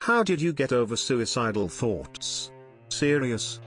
How did you get over suicidal thoughts? Serious?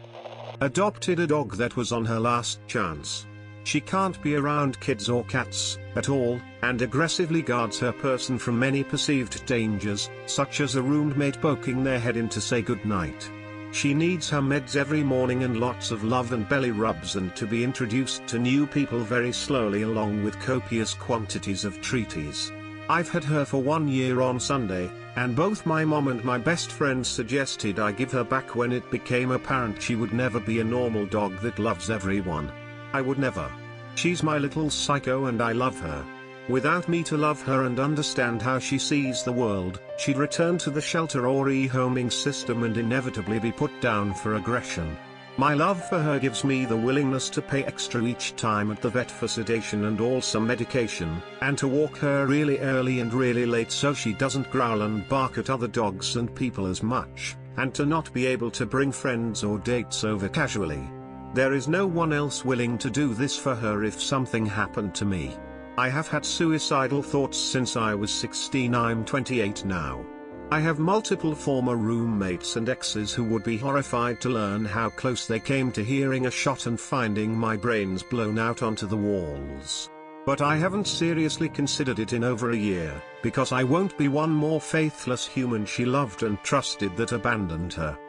Adopted a dog that was on her last chance. She can't be around kids or cats at all, and aggressively guards her person from many perceived dangers, such as a roommate poking their head in to say goodnight. She needs her meds every morning and lots of love and belly rubs, and to be introduced to new people very slowly along with copious quantities of treaties. I've had her for 1 year on Sunday, and both my mom and my best friend suggested I give her back when it became apparent she would never be a normal dog that loves everyone. I would never. She's my little psycho and I love her. Without me to love her and understand how she sees the world, she'd return to the shelter or rehoming system and inevitably be put down for aggression. My love for her gives me the willingness to pay extra each time at the vet for sedation and also medication, and to walk her really early and really late so she doesn't growl and bark at other dogs and people as much, and to not be able to bring friends or dates over casually. There is no one else willing to do this for her if something happened to me. I have had suicidal thoughts since I was 16. I'm 28 now. I have multiple former roommates and exes who would be horrified to learn how close they came to hearing a shot and finding my brains blown out onto the walls. But I haven't seriously considered it in over a year, because I won't be one more faithless human she loved and trusted that abandoned her.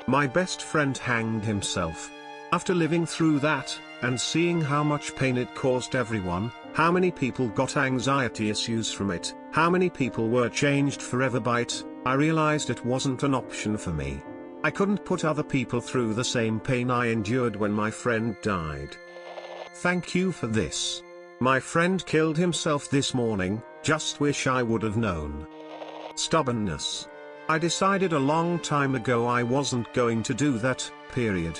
My best friend hanged himself. After living through that, and seeing how much pain it caused everyone, how many people got anxiety issues from it, how many people were changed forever by it, I realized it wasn't an option for me. I couldn't put other people through the same pain I endured when my friend died. Thank you for this. My friend killed himself this morning, just wish I would have known. Stubbornness. I decided a long time ago I wasn't going to do that, period.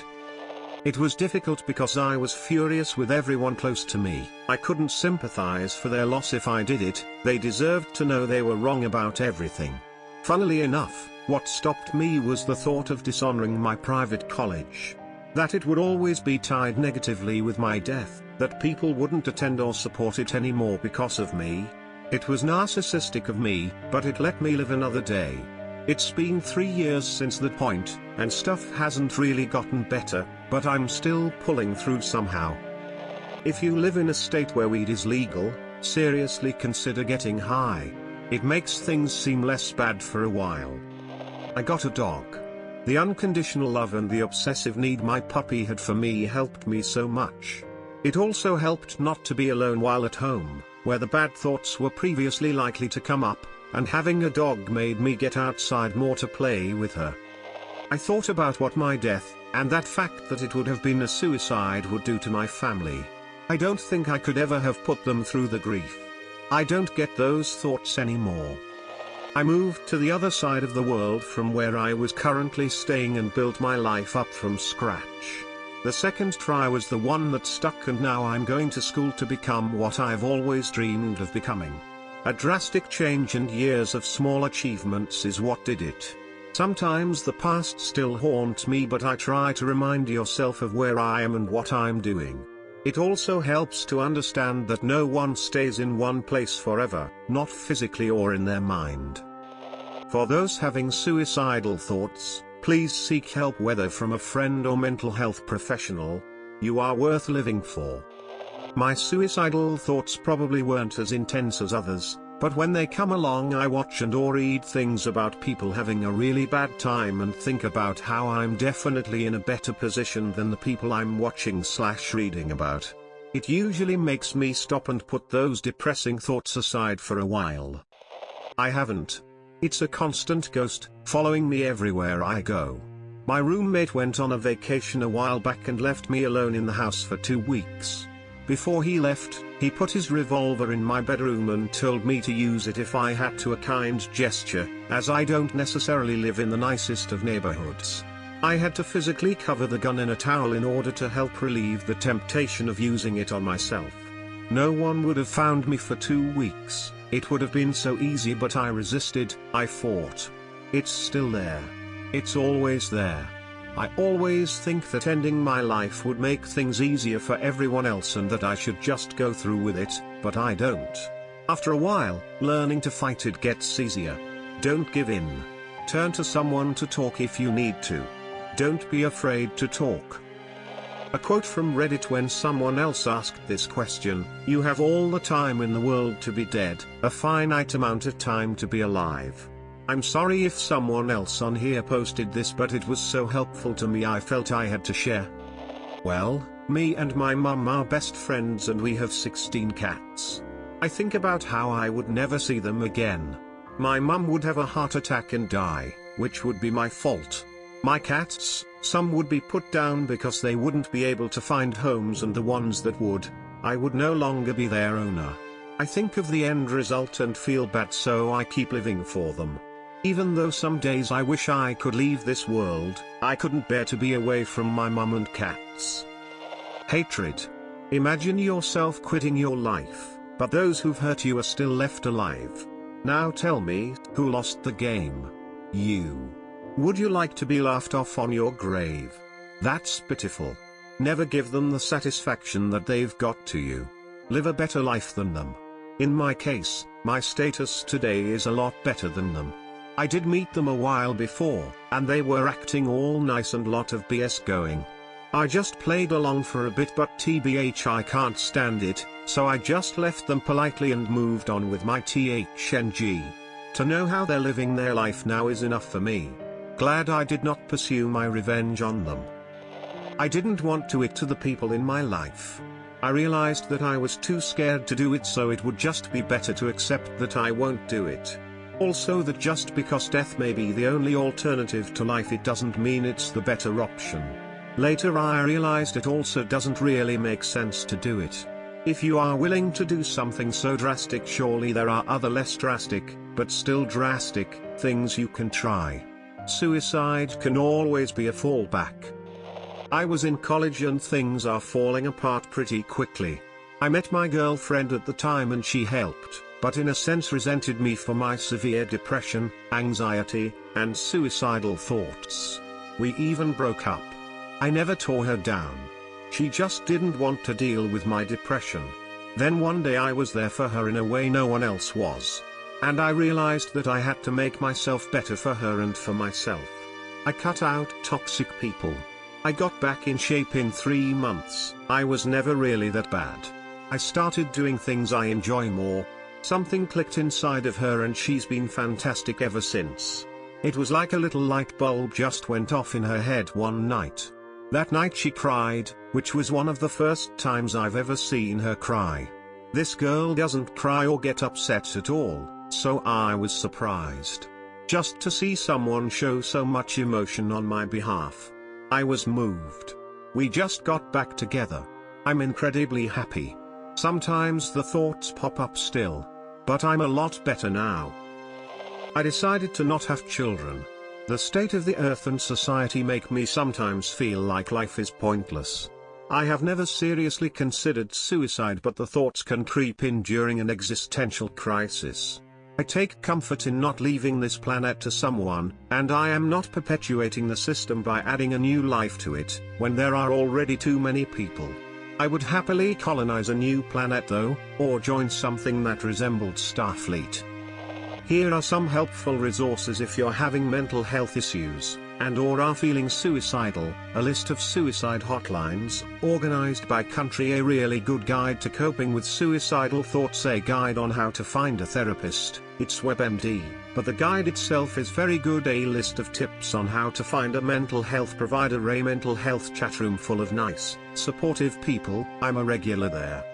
It was difficult because I was furious with everyone close to me. I couldn't sympathize for their loss if I did it. They deserved to know they were wrong about everything. Funnily enough, what stopped me was the thought of dishonoring my private college. That it would always be tied negatively with my death, that people wouldn't attend or support it anymore because of me. It was narcissistic of me, but it let me live another day. It's been 3 years since that point, and stuff hasn't really gotten better, but I'm still pulling through somehow. If you live in a state where weed is legal, seriously consider getting high. It makes things seem less bad for a while. I got a dog. The unconditional love and the obsessive need my puppy had for me helped me so much. It also helped not to be alone while at home, where the bad thoughts were previously likely to come up, and having a dog made me get outside more to play with her. I thought about what my death, and that fact that it would have been a suicide, would do to my family. I don't think I could ever have put them through the grief. I don't get those thoughts anymore. I moved to the other side of the world from where I was currently staying and built my life up from scratch. The second try was the one that stuck, and now I'm going to school to become what I've always dreamed of becoming. A drastic change and years of small achievements is what did it. Sometimes the past still haunts me, but I try to remind yourself of where I am and what I'm doing. It also helps to understand that no one stays in one place forever, not physically or in their mind. For those having suicidal thoughts, please seek help, whether from a friend or mental health professional. You are worth living for. My suicidal thoughts probably weren't as intense as others, but when they come along I watch and or read things about people having a really bad time and think about how I'm definitely in a better position than the people I'm watching/reading about. It usually makes me stop and put those depressing thoughts aside for a while. I haven't. It's a constant ghost, following me everywhere I go. My roommate went on a vacation a while back and left me alone in the house for 2 weeks. Before he left, he put his revolver in my bedroom and told me to use it if I had to, a kind gesture, as I don't necessarily live in the nicest of neighborhoods. I had to physically cover the gun in a towel in order to help relieve the temptation of using it on myself. No one would have found me for 2 weeks. It would have been so easy, but I resisted, I fought. It's still there. It's always there. I always think that ending my life would make things easier for everyone else and that I should just go through with it, but I don't. After a while, learning to fight it gets easier. Don't give in. Turn to someone to talk if you need to. Don't be afraid to talk. A quote from Reddit: when someone else asked this question, "You have all the time in the world to be dead, a finite amount of time to be alive." I'm sorry if someone else on here posted this, but it was so helpful to me I felt I had to share. Well, me and my mum are best friends and we have 16 cats. I think about how I would never see them again. My mum would have a heart attack and die, which would be my fault. My cats, some would be put down because they wouldn't be able to find homes, and the ones that would, I would no longer be their owner. I think of the end result and feel bad, so I keep living for them. Even though some days I wish I could leave this world, I couldn't bear to be away from my mum and cats. Hatred. Imagine yourself quitting your life, but those who've hurt you are still left alive. Now tell me, who lost the game? You. Would you like to be laughed off on your grave? That's pitiful. Never give them the satisfaction that they've got to you. Live a better life than them. In my case, my status today is a lot better than them. I did meet them a while before, and they were acting all nice and lot of BS going. I just played along for a bit, but TBH I can't stand it, so I just left them politely and moved on with my THNG. To know how they're living their life now is enough for me. Glad I did not pursue my revenge on them. I didn't want to it to the people in my life. I realized that I was too scared to do it, so it would just be better to accept that I won't do it. Also, that just because death may be the only alternative to life, it doesn't mean it's the better option. Later I realized it also doesn't really make sense to do it. If you are willing to do something so drastic, surely there are other less drastic, but still drastic, things you can try. Suicide can always be a fallback. I was in college and things are falling apart pretty quickly. I met my girlfriend at the time and she helped, but in a sense resented me for my severe depression, anxiety, and suicidal thoughts. We even broke up. I never tore her down. She just didn't want to deal with my depression. Then one day I was there for her in a way no one else was. And I realized that I had to make myself better for her and for myself. I cut out toxic people. I got back in shape in 3 months. I was never really that bad. I started doing things I enjoy more. Something clicked inside of her and she's been fantastic ever since. It was like a little light bulb just went off in her head one night. That night she cried, which was one of the first times I've ever seen her cry. This girl doesn't cry or get upset at all, so I was surprised. Just to see someone show so much emotion on my behalf. I was moved. We just got back together. I'm incredibly happy. Sometimes the thoughts pop up still. But I'm a lot better now. I decided to not have children. The state of the earth and society make me sometimes feel like life is pointless. I have never seriously considered suicide, but the thoughts can creep in during an existential crisis. I take comfort in not leaving this planet to someone, and I am not perpetuating the system by adding a new life to it, when there are already too many people. I would happily colonize a new planet though, or join something that resembled Starfleet. Here are some helpful resources if you're having mental health issues, and/or are feeling suicidal. A list of suicide hotlines, organized by country. A really good guide to coping with suicidal thoughts. A guide on how to find a therapist. It's WebMD, but the guide itself is very good. A list of tips on how to find a mental health provider. A mental health chat room full of nice, supportive people. I'm a regular there.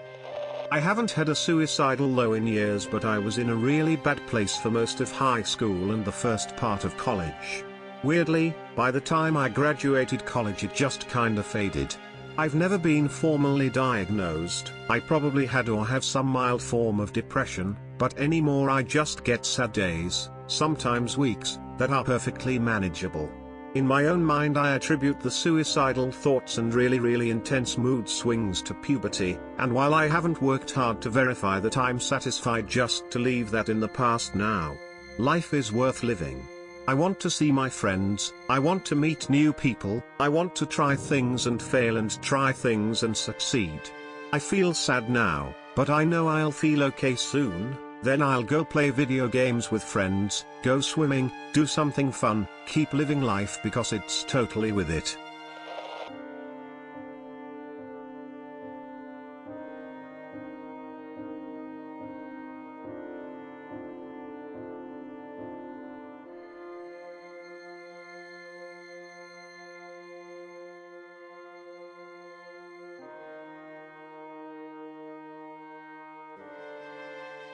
I haven't had a suicidal low in years, but I was in a really bad place for most of high school and the first part of college. Weirdly, by the time I graduated college it just kinda faded. I've never been formally diagnosed. I probably had or have some mild form of depression, but anymore I just get sad days, sometimes weeks, that are perfectly manageable. In my own mind I attribute the suicidal thoughts and really intense mood swings to puberty, and while I haven't worked hard to verify that, I'm satisfied just to leave that in the past now. Life is worth living. I want to see my friends, I want to meet new people, I want to try things and fail and try things and succeed. I feel sad now, but I know I'll feel okay soon. Then I'll go play video games with friends, go swimming, do something fun, keep living life because it's totally with it.